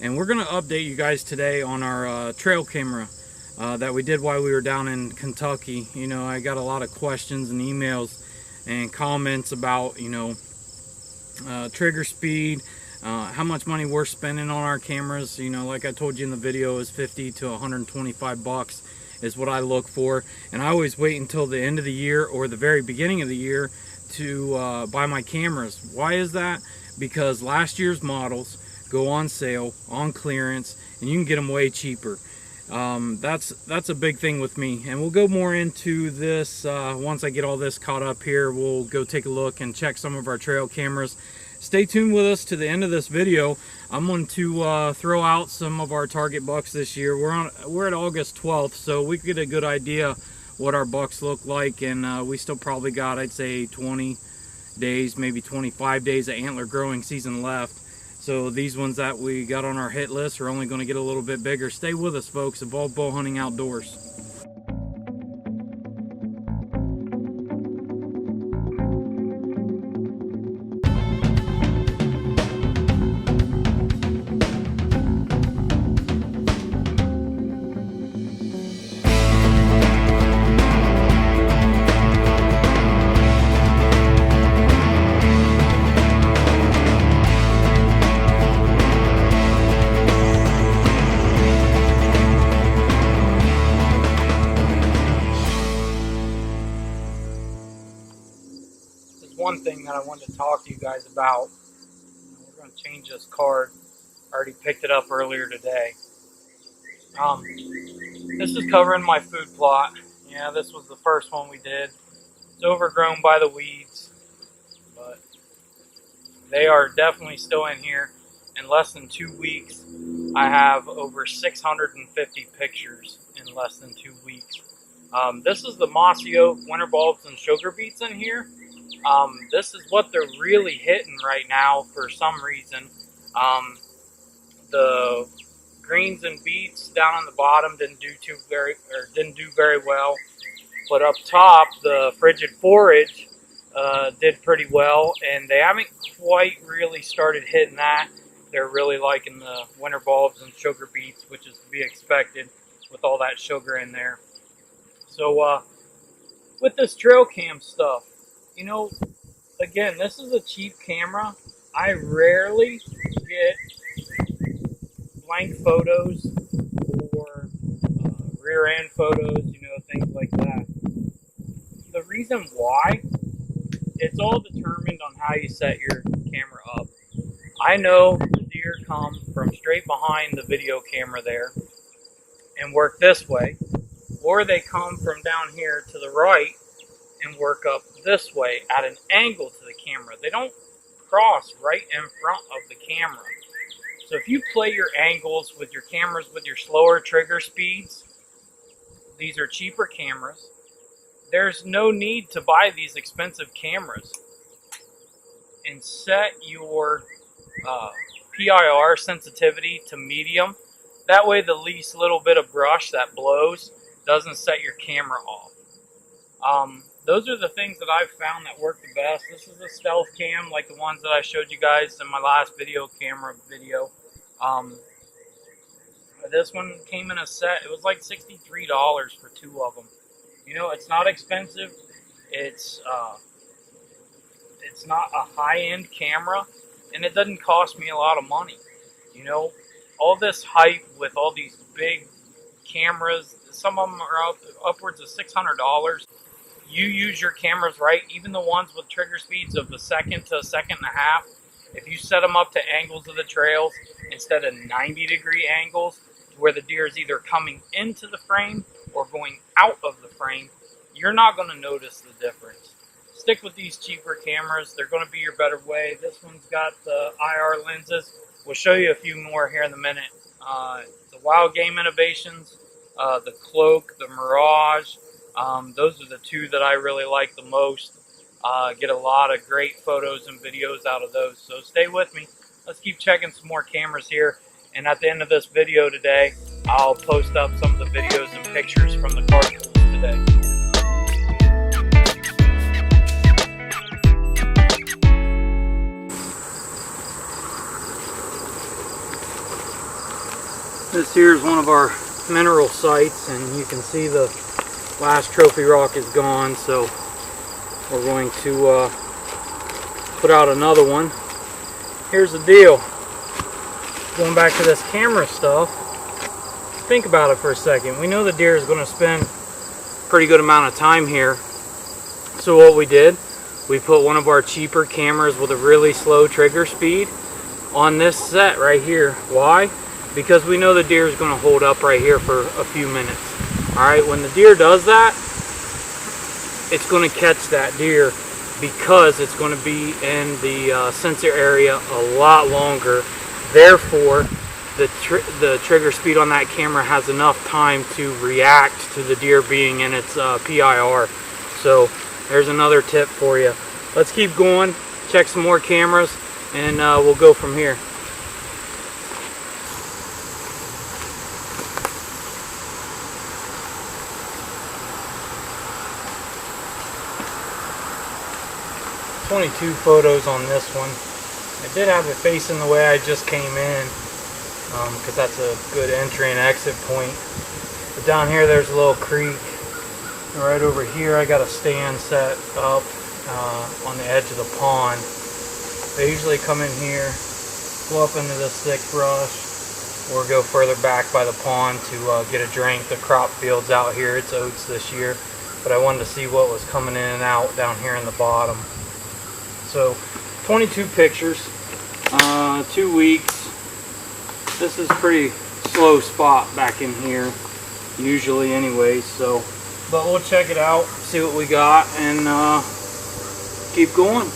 and we're going to update you guys today on our trail camera that we did while we were down in Kentucky. You know, I got a lot of questions and emails and comments about, you know, trigger speed, how much money we're spending on our cameras. You know, like I told you in the video, is 50 to 125 bucks is what I look for, and I always wait until the end of the year or the very beginning of the year to buy my cameras. Why is that? Because last year's models go on sale on clearance and you can get them way cheaper. That's a big thing with me, and we'll go more into this once I get all this caught up here. We'll go take a look and check some of our trail cameras. Stay tuned with us to the end of this video. I'm going to throw out some of our target bucks this year. We're at August 12th, so we get a good idea what our bucks look like, and we still probably got, I'd say, 20 days, maybe 25 days of antler growing season left. So these ones that we got on our hit list are only going to get a little bit bigger. Stay with us, folks. Evolved Bow Hunting Outdoors. One thing that I wanted to talk to you guys about. We're going to change this card. I already picked it up earlier today. This is covering my food plot. Yeah, this was the first one we did. It's overgrown by the weeds, but they are definitely still in here. In less than 2 weeks, I have over 650 pictures in less than 2 weeks. This is the mossy oak, winter bulbs, and sugar beets in here. This is what they're really hitting right now for some reason. The greens and beets down on the bottom didn't do very well, but up top the frigid forage did pretty well, and they haven't quite really started hitting that. They're really liking the winter bulbs and sugar beets, which is to be expected with all that sugar in there. So with this trail cam stuff, you know, again, this is a cheap camera. I rarely get blank photos or rear end photos, you know, things like that. The reason why, it's all determined on how you set your camera up. I know the deer come from straight behind the video camera there and work this way, or they come from down here to the right and work up this way at an angle to the camera. They don't cross right in front of the camera. So if you play your angles with your cameras with your slower trigger speeds, these are cheaper cameras. There's no need to buy these expensive cameras. And set your PIR sensitivity to medium. That way the least little bit of brush that blows doesn't set your camera off. Those are the things that I've found that work the best. This is a Stealthcam, like the ones that I showed you guys in my last video camera video. This one came in a set. It was like $63 for 2 of them. You know, it's not expensive. It's not a high-end camera, and it doesn't cost me a lot of money. You know, all this hype with all these big cameras, some of them are upwards of $600. You use your cameras right, even the ones with trigger speeds of a second to a second and a half. If you set them up to angles of the trails instead of 90-degree angles, where the deer is either coming into the frame or going out of the frame, you're not going to notice the difference. Stick with these cheaper cameras. They're going to be your better way. This one's got the IR lenses. We'll show you a few more here in a minute. The Wildgame Innovations, the Cloak, the Mirage. Those are the 2 that I really like the most. Get a lot of great photos and videos out of those. So stay with me. Let's keep checking some more cameras here. And at the end of this video today, I'll post up some of the videos and pictures from the card pools today. This here is one of our mineral sites, and you can see the last trophy rock is gone, so we're going to put out another one. Here's the deal. Going back to this camera stuff, think about it for a second. We know the deer is going to spend a pretty good amount of time here. So what we did, we put one of our cheaper cameras with a really slow trigger speed on this set right here. Why? Because we know the deer is going to hold up right here for a few minutes. Alright, when the deer does that, it's going to catch that deer because it's going to be in the sensor area a lot longer. Therefore, the trigger speed on that camera has enough time to react to the deer being in its PIR. So there's another tip for you. Let's keep going, check some more cameras, and we'll go from here. "22 photos on this one. I did have it facing the way I just came in, because that's a good entry and exit point. But down here there's a little creek. And right over here I got a stand set up on the edge of the pond. They usually come in here, go up into this thick brush, or go further back by the pond to get a drink. The crop field's out here. It's oats this year, but I wanted to see what was coming in and out down here in the bottom. So 22 pictures, 2 weeks. This is a pretty slow spot back in here, usually anyway, so, but we'll check it out, see what we got, and keep going.